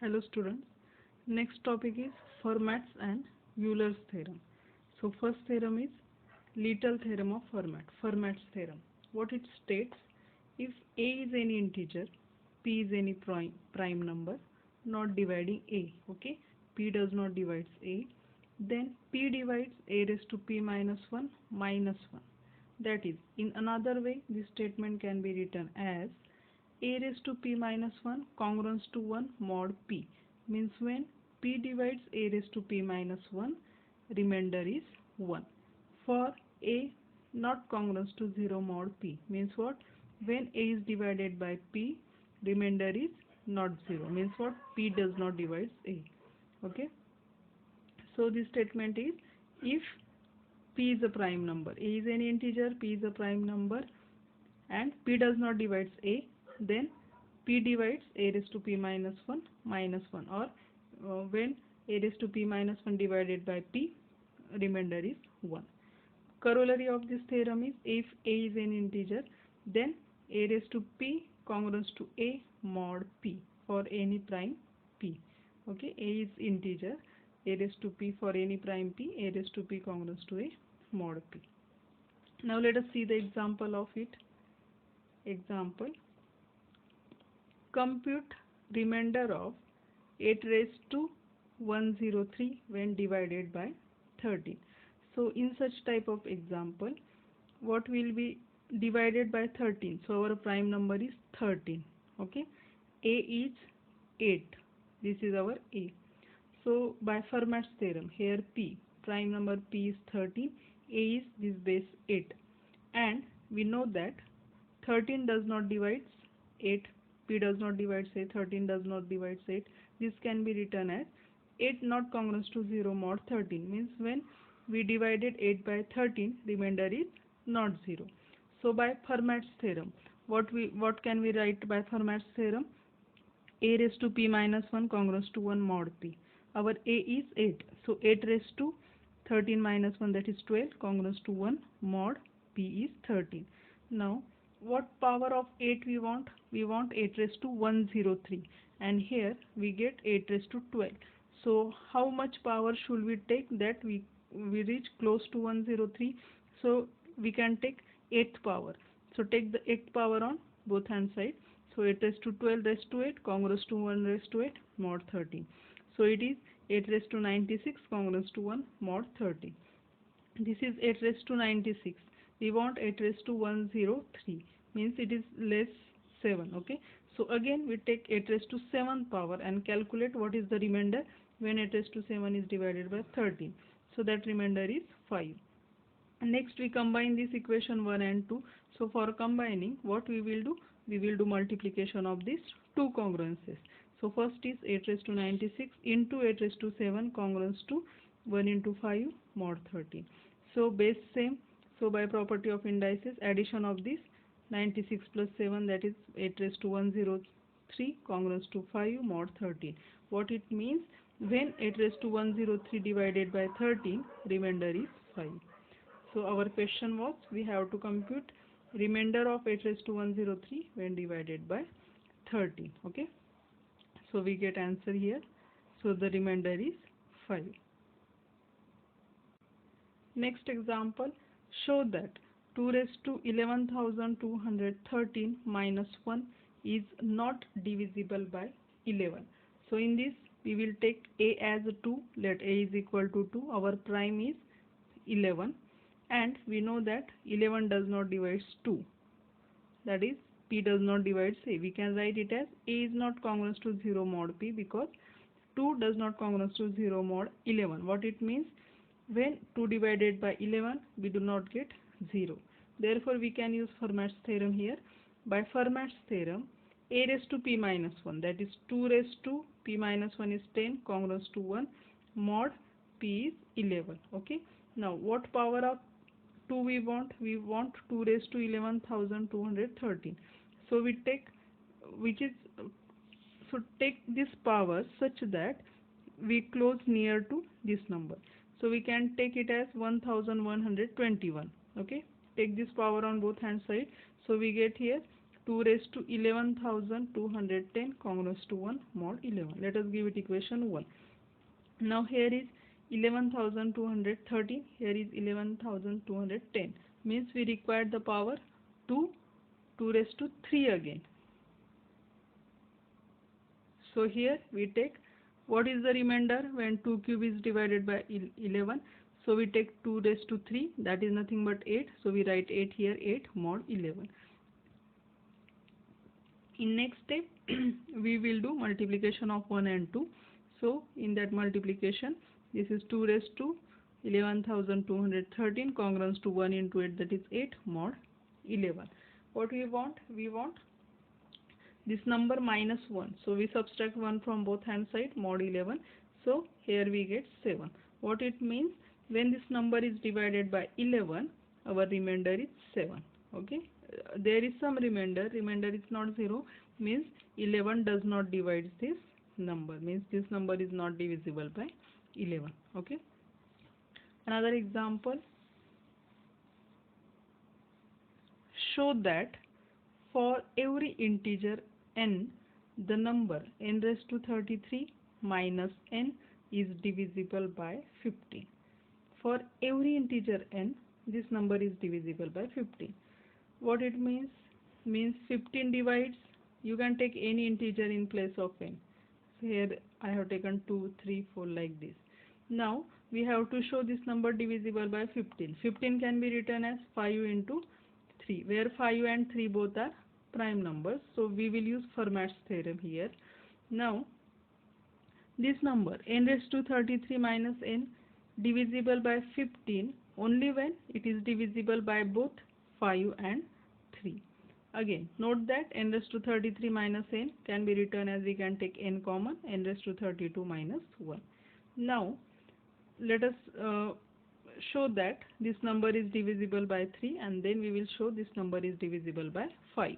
Hello students. Next topic is Fermat's and Euler's theorem. So first theorem is little theorem of Fermat, Fermat's theorem. What it states, if a is any integer, p is any prime number not dividing a, okay, p does not divides a, then p divides a raised to p minus 1 minus 1. That is, in another way, this statement can be written as a raised to p minus 1 congruence to 1 mod p, means when p divides a raised to p minus 1, remainder is 1. For a not congruence to 0 mod p, means what? When a is divided by p, remainder is not 0, means what? P does not divide a. Okay. So this statement is, if p is a prime number, a is any integer, p is a prime number, and p does not divides a, then p divides a raised to p minus 1 minus 1, or when a raised to p minus 1 divided by p, remainder is 1. Corollary of this theorem is, if a is an integer, then a raised to p congruence to a mod p for any prime p. Okay, a is integer, a raised to p for any prime p, a raised to p congruence to a mod p. Now let us see the example of it. Example, compute remainder of 8 raised to 103 when divided by 13. So in such type of example, what will be divided by 13? So our prime number is 13. Okay, a is 8. This is our a. So by Fermat's theorem, here p, prime number p is 13, a is this base 8, and we know that 13 does not divide 8, p does not divide 8, 13 does not divide 8. This can be written as 8 not congruence to 0 mod 13, means when we divided 8 by 13, remainder is not 0. So by Fermat's theorem, what can we write by Fermat's theorem? A raised to p minus 1 congruence to 1 mod p. Our a is 8, so 8 raised to 13 minus 1, that is 12, congruence to 1 mod p is 13. Now what power of 8 we want? We want 8 raised to 103, and here we get 8 raised to 12. So how much power should we take that we reach close to 103? So we can take 8th power. So take the 8th power on both hand side. So 8 raised to 12 raised to 8 congruence to 1 raised to 8 mod 13. So it is 8 raised to 96 congruence to 1 mod 13. This is 8 raised to 96. We want 8 raised to 103, means it is less 7. Okay, so again we take 8 raised to 7th power and calculate what is the remainder when 8 raised to 7 is divided by 13. So that remainder is 5. Next we combine this equation 1 and 2. So for combining, what we will do? We will do multiplication of these two congruences. So first is 8 raised to 96 into 8 raised to 7 congruence to 1 into 5 mod 13. So base same. So by property of indices, addition of this 96 plus 7, that is 8 raised to 103 congruence to 5 mod 13. What it means? When 8 raised to 103 divided by 13, remainder is 5. So our question was, we have to compute remainder of 8 raised to 103 when divided by 13. Okay. So we get answer here. So the remainder is 5. Next example, show that 2 raised to 11,213 minus 1 is not divisible by 11. So in this we will take a as 2, let a is equal to 2, our prime is 11, and we know that 11 does not divide 2, that is p does not divide a. We can write it as a is not congruence to 0 mod p, because 2 does not congruence to 0 mod 11. What it means? When 2 divided by 11, we do not get 0. Therefore we can use Fermat's theorem here. By Fermat's theorem, a raised to p minus 1, that is 2 raised to p minus 1 is 10 congruence to 1 mod p is 11. Okay, now what power of 2 we want? We want 2 raised to 11,213. So we take, which is, so take this power such that we close near to this number. So we can take it as 1121. Okay, take this power on both hand side. So we get here 2 raised to 11,210 congruous to 1 mod 11. Let us give it equation 1. Now here is 11,213, here is 11,210, means we require the power 2 raised to 3 again. So here we take, what is the remainder when 2 cube is divided by 11? So we take 2 raised to 3, that is nothing but 8. So we write 8 here, 8 mod 11. In next step, we will do multiplication of 1 and 2. So in that multiplication, this is 2 raised to 11,213 congruence to 1 into 8, that is 8 mod 11. What we want? We want this number minus 1. So we subtract 1 from both hand side, mod 11. So here we get 7. What it means? When this number is divided by 11, our remainder is 7. Okay. There is some remainder is not 0, means 11 does not divide this number, means this number is not divisible by 11. Okay. Another example, show that for every integer n, the number n raised to 33 minus n is divisible by 15. For every integer n, this number is divisible by 15. What it means? Means 15 divides, you can take any integer in place of n. So here I have taken 2, 3, 4 like this. Now we have to show this number divisible by 15. 15 can be written as 5 into 3, where 5 and 3 both are prime numbers. So we will use Fermat's theorem here. Now this number n raised to 33 minus n divisible by 15 only when it is divisible by both 5 and 3. Again, note that n raised to 33 minus n can be written as, we can take n common, n raised to 32 minus 1. Now let us show that this number is divisible by 3, and then we will show this number is divisible by 5.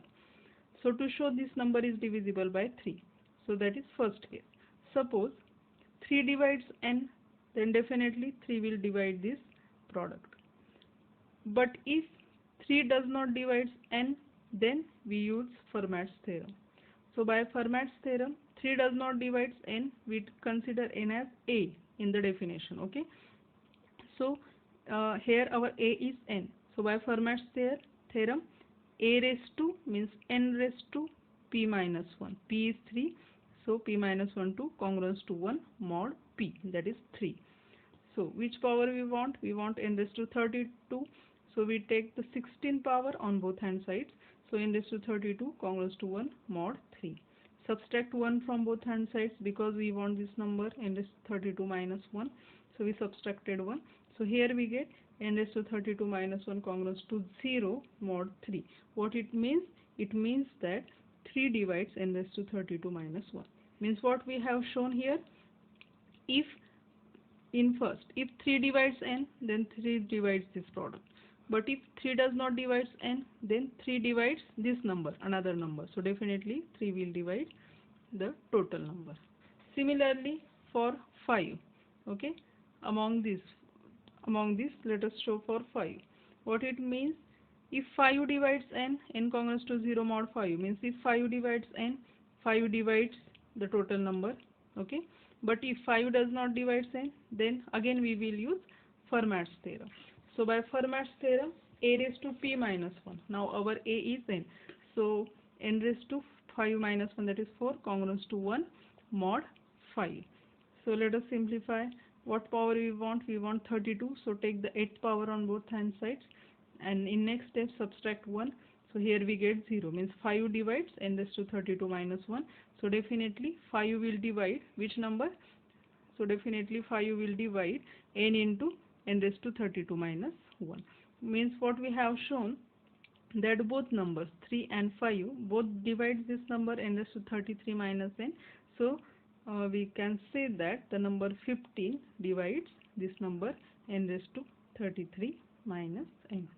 So to show this number is divisible by 3, so that is first case. Suppose 3 divides n, then definitely 3 will divide this product. But if 3 does not divide n, then we use Fermat's theorem. So by Fermat's theorem, 3 does not divide n, we consider n as a in the definition. Okay. So here our a is n. So by Fermat's theorem, a raised to means n raised to p minus 1. P is 3. So p minus 1 to congruence to 1 mod p, that is 3. So which power we want? We want n raised to 32. So we take the 16 power on both hand sides. So n raised to 32 congruence to 1 mod 3. Subtract 1 from both hand sides because we want this number n raised to 32 minus 1. So we subtracted 1. So here we get n raised to 32 minus 1 congruence to 0 mod 3. What it means? It means that 3 divides n raised to 32 minus 1. Means what we have shown here, if 3 divides n, then 3 divides this product. But if 3 does not divide n, then 3 divides this number, another number. So definitely 3 will divide the total number. Similarly for 5. Okay. Among this, let us show for 5. What it means? If 5 divides n congruence to 0 mod 5, means if 5 divides n, 5 divides the total number. Okay. But if 5 does not divide n, then again we will use Fermat's theorem. So by Fermat's theorem, a raised to p minus 1. Now our a is n. So n raised to 5 minus 1, that is 4, congruence to 1 mod 5. So let us simplify. What power we want? We want 32. So take the 8th power on both hand sides. And in next step, subtract 1. So here we get 0. Means 5 divides n raised to 32 minus 1. So definitely 5 will divide which number? So definitely 5 will divide n into n raised to 32 minus 1. Means what we have shown, that both numbers 3 and 5 both divide this number n raised to 33 minus n. So we can say that the number 15 divides this number n raised to 33 minus n.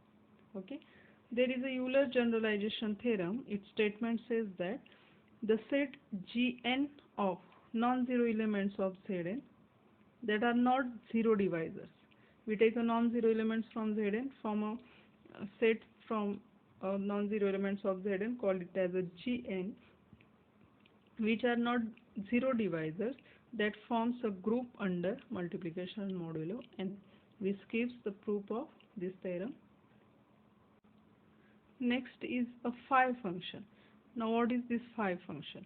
Okay. There is a Euler generalization theorem. Its statement says that the set Gn of non-zero elements of Zn that are not zero divisors. We take a non-zero elements from Zn from a set from non-zero elements of Zn, call it as a Gn, which are not zero divisors, that forms a group under multiplication modulo n, which gives the proof of this theorem. Next is a phi function. Now what is this phi function?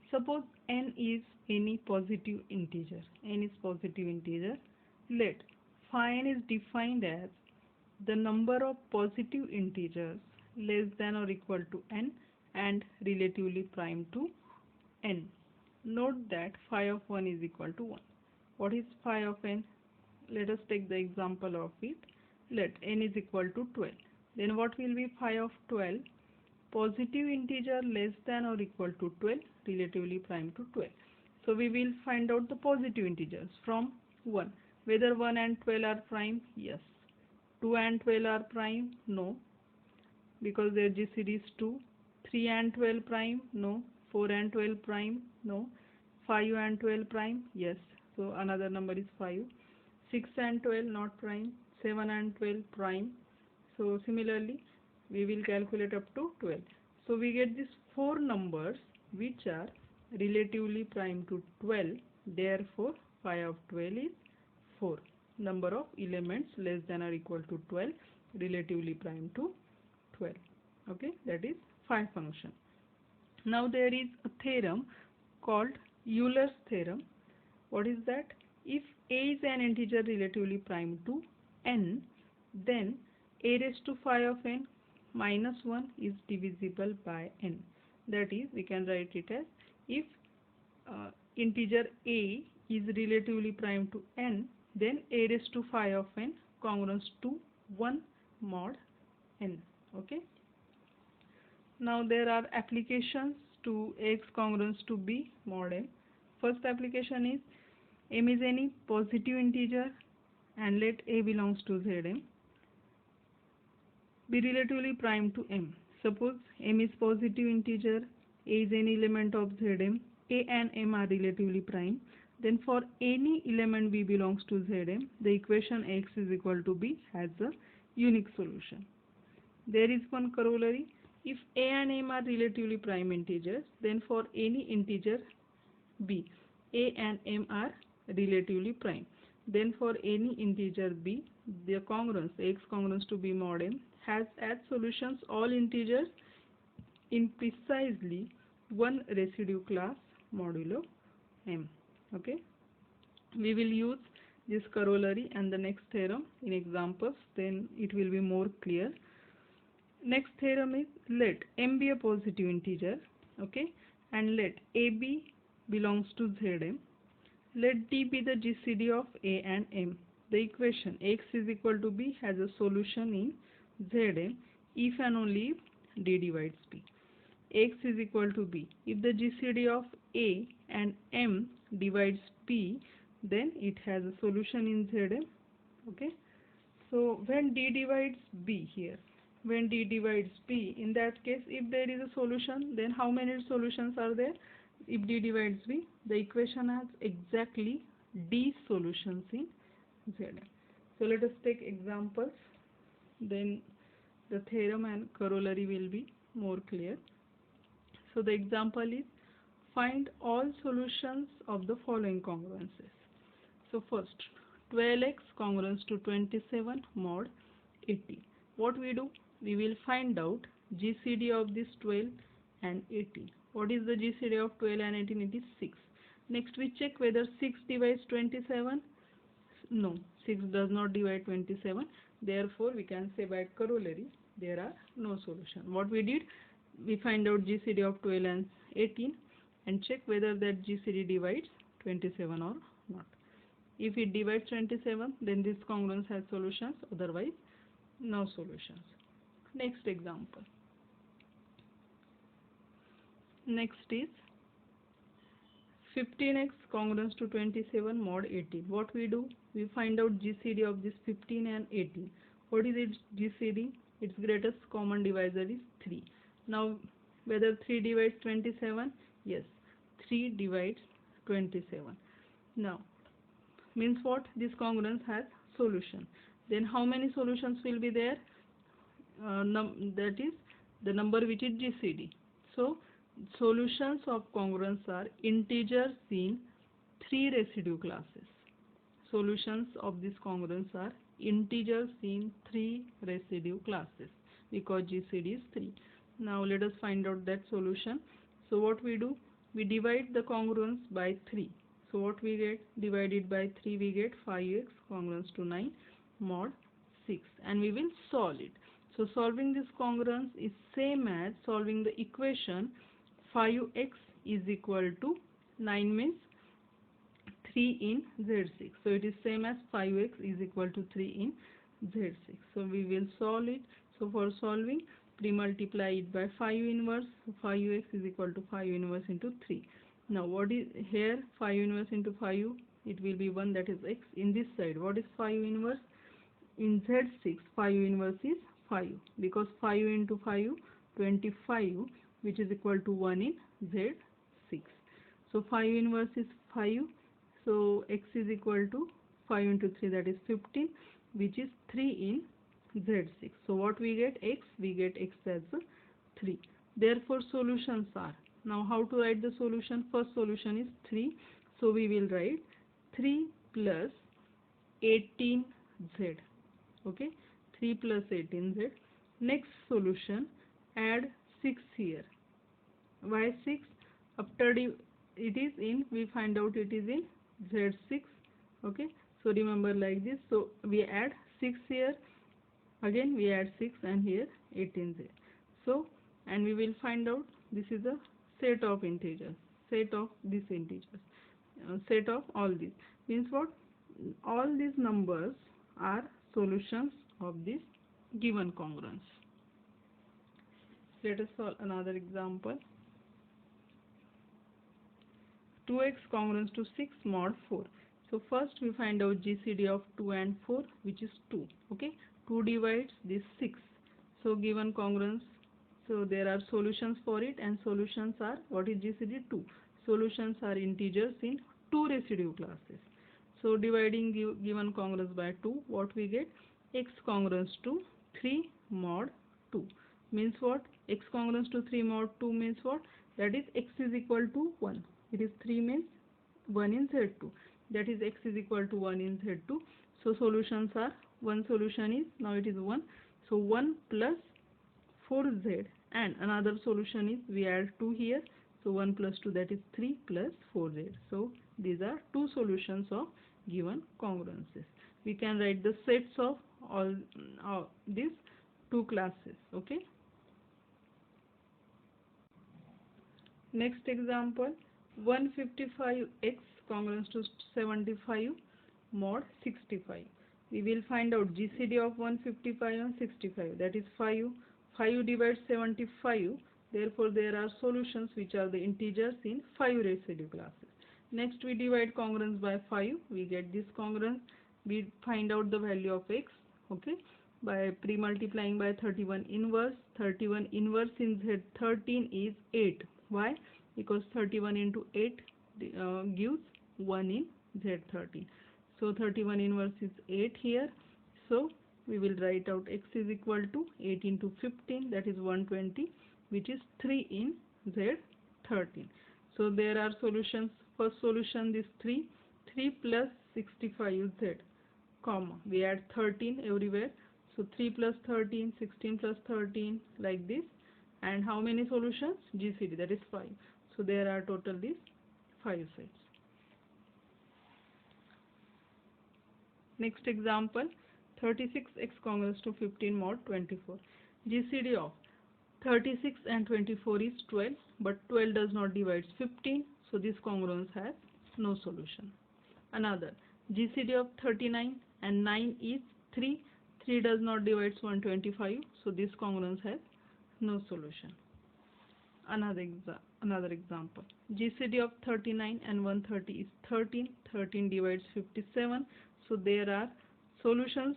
Suppose n is any positive integer. N is positive integer. Let phi n is defined as the number of positive integers less than or equal to n and relatively prime to n. Note that phi of 1 is equal to 1. What is phi of n? Let us take the example of it. Let n is equal to 12. Then what will be phi of 12? Positive integer less than or equal to 12, relatively prime to 12. So we will find out the positive integers from 1. Whether 1 and 12 are prime? Yes. 2 and 12 are prime? No, because their GCD is 2. 3 and 12 prime? No. 4 and 12 prime? No. 5 and 12 prime? Yes. So another number is 5. 6 and 12 not prime. 7 and 12 prime. So similarly we will calculate up to 12. So we get these 4 numbers which are relatively prime to 12. Therefore phi of 12 is 4. Number of elements less than or equal to 12, relatively prime to 12. Okay, that is phi function. Now there is a theorem called Euler's theorem. What is that? If a is an integer relatively prime to n, then a raised to phi of n minus 1 is divisible by n. That is, we can write it as, if integer a is relatively prime to n, then a raised to phi of n congruence to 1 mod n. Okay. Now there are applications to X congruence to B mod n. First application is, m is any positive integer and let a belongs to Zm. Be relatively prime to m. Suppose m is positive integer, a is any element of Zm, a and m are relatively prime. Then for any element b belongs to Zm, the equation x is equal to b has a unique solution. There is one corollary. If a and m are relatively prime integers, then for any integer b, a and m are relatively prime. Then for any integer b, the congruence x congruence to b mod n has as solutions all integers in precisely one residue class modulo m. Okay, we will use this corollary and the next theorem in examples, then it will be more clear. Next theorem is, let m be a positive integer, okay, and let ab belongs to Zm. Let d be the GCD of a and m. The equation x is equal to b has a solution in Zm if and only if d divides b. X is equal to b. If the GCD of a and m divides b, then it has a solution in Zm. Okay. So when d divides b here, when d divides b, in that case, if there is a solution, then how many solutions are there? If d divides b, the equation has exactly d solutions in Zm. So let us take examples, then the theorem and corollary will be more clear. So the example is, find all solutions of the following congruences. So first, 12x congruence to 27 mod 18. What we do? We will find out GCD of this 12 and 18. What is the GCD of 12 and 18? It is 6. Next we check whether 6 divides 27. No, 6 does not divide 27. Therefore we can say by corollary there are no solution. What we did? We find out GCD of 12 and 18 and check whether that GCD divides 27 or not. If it divides 27, then this congruence has solutions, otherwise no solutions. Next example. Next is 15x congruence to 27 mod 18. What we do? We find out GCD of this 15 and 18. What is its GCD? Its greatest common divisor is 3. Now whether 3 divides 27? Yes, 3 divides 27. Now means what? This congruence has solution. Then how many solutions will be there? That is the number which is GCD. So solutions of congruence are integers in 3 residue classes. Solutions of this congruence are integers in 3 residue classes because GCD is 3. Now let us find out that solution. So what we do? We divide the congruence by 3. So what we get? Divided by 3 we get 5x congruence to 9 mod 6, and we will solve it. So solving this congruence is same as solving the equation 5x is equal to 9 means 3 in Z6. So it is same as 5x is equal to 3 in Z6. So we will solve it. So for solving, pre-multiply it by 5 inverse. So 5x is equal to 5 inverse into 3. Now what is here? 5 inverse into 5, it will be 1, that is x. In this side, what is 5 inverse? In Z6, 5 inverse is 5 because 5 into 5, 25, which is equal to 1 in Z6. So 5 inverse is 5. So x is equal to 5 into 3, that is 15, which is 3 in Z6. So what we get? X, we get x as 3. Therefore solutions are, now how to write the solution? First solution is 3. So we will write 3 plus 18z. Okay, 3 plus 18z. Next solution, add 6 here. Why 6? After it is in, we find out it is in Z6. Okay, so remember like this. So we add 6 here, again we add 6, and here 18z. So, and we will find out this is a set of integers, set of these integers, set of all these. Means what? All these numbers are solutions of this given congruence. Let us solve another example. 2x congruence to 6 mod 4. So first we find out GCD of 2 and 4, which is 2. Okay, 2 divides this 6. So given congruence, so there are solutions for it, and solutions are, what is GCD? 2. Solutions are integers in 2 residue classes. So dividing given congruence by 2, what we get? X congruence to 3 mod 2. Means what? X congruence to 3 mod 2 means what? That is x is equal to 1. It is 3 means 1 in Z2. That is x is equal to 1 in Z2. So solutions are, one solution is, now it is 1. So 1 plus 4z, and another solution is, we add 2 here. So 1 plus 2, that is 3 plus 4z. So these are 2 solutions of given congruences. We can write the sets of all these 2 classes. Okay. Next example, 155x congruence to 75 mod 65. We will find out GCD of 155 and 65, that is 5. 5 divides 75. Therefore there are solutions which are the integers in 5 residue classes. Next we divide congruence by 5. We get this congruence. We find out the value of x. Okay, by pre-multiplying by 31 inverse. 31 inverse in Z13 is 8. Why? Because 31 into 8 gives 1 in Z13. So 31 inverse is 8 here. So we will write out x is equal to 8 into 15, that is 120, which is 3 in Z13. So there are solutions. First solution is 3. 3 plus 65 is z, comma. We add 13 everywhere. So 3 plus 13, 16 plus 13, like this. And how many solutions? GCD, that is 5. So there are total these 5 sets. Next example, 36x congruence to 15 mod 24. GCD of 36 and 24 is 12, but 12 does not divide 15, so this congruence has no solution. Another, GCD of 39 and 9 is 3. 3 does not divide 125, so this congruence has no solution. Another example, GCD of 39 and 130 is 13. 13 divides 57, so there are solutions.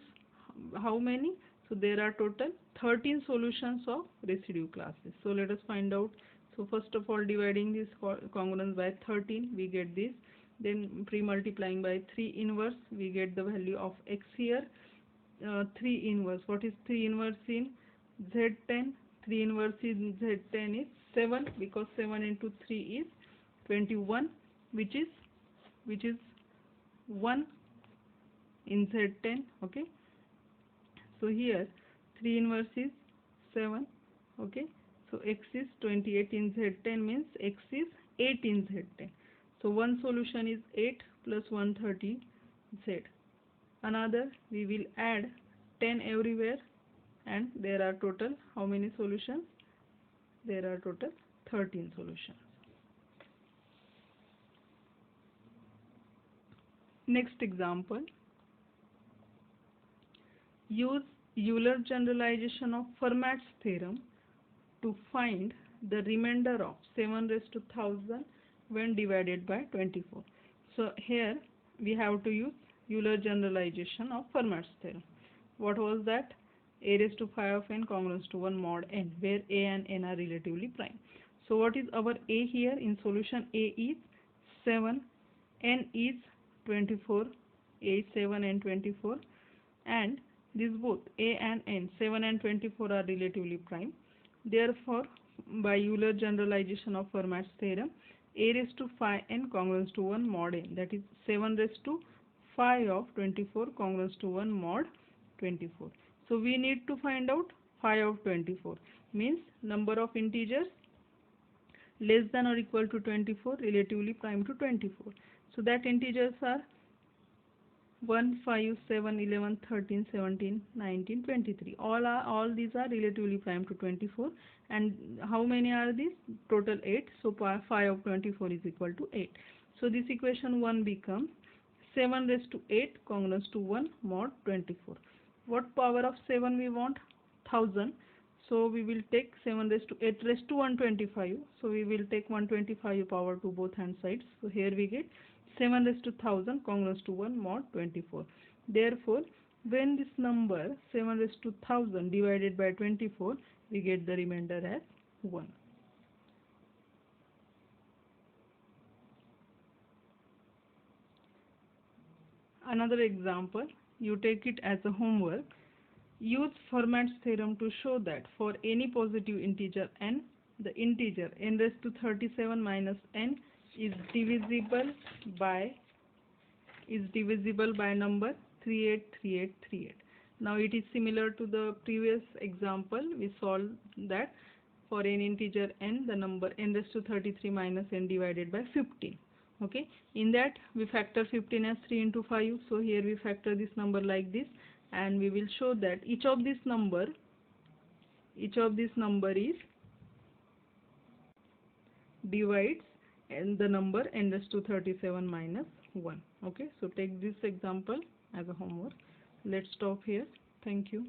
How many? So there are total 13 solutions of residue classes. So let us find out. So first of all, dividing this congruence by 13, we get this. Then pre-multiplying by 3 inverse, we get the value of x here. 3 inverse. What is 3 inverse in Z10? 3 inverse in Z10 is 7, because 7 into 3 is 21, which is 1 in Z10. Okay, so here 3 inverse is 7. Okay, so x is 28 in Z10 means x is 8 in Z10. So one solution is 8 plus 130 Z. Another, we will add 10 everywhere, and there are total how many solutions? There are total 13 solutions. Next example, use Euler generalization of Fermat's theorem to find the remainder of 7 raised to 1000 when divided by 24. So here we have to use Euler generalization of Fermat's theorem. What was that? A raised to 5 of n congruence to 1 mod n, where a and n are relatively prime. So what is our a here? In solution, a is 7, n is 24, a is 7 and 24, and these both a and n, 7 and 24, are relatively prime. Therefore, by Euler generalization of Fermat's theorem, a raised to 5n congruence to 1 mod n, that is 7 raised to 5 of 24 congruence to 1 mod 24. So we need to find out 5 of 24, means number of integers less than or equal to 24 relatively prime to 24. So that integers are 1, 5, 7, 11, 13, 17, 19, 23. All these are relatively prime to 24. And how many are these? Total 8. So 5 of 24 is equal to 8. So this equation 1 becomes 7 raised to 8 congruence to 1 mod 24. What power of 7 we want? 1000. So we will take 7 raised to 8 raised to 125. So we will take 125 power to both hand sides. So here we get 7 raised to 1000 congruence to 1 mod 24. Therefore, when this number 7 raised to 1000 divided by 24, we get the remainder as 1. Another example, you take it as a homework. Use Fermat's theorem to show that for any positive integer n, the integer n raised to 37 minus n is divisible by number 383838. Now it is similar to the previous example. We solved that for an integer n, the number n raised to 33 minus n divided by 15. Okay, in that we factor 15 as 3 into 5. So here we factor this number like this, and we will show that each of this number is divides and the number n raised to 37 minus 1. Okay, so take this example as a homework. Let's stop here. Thank you.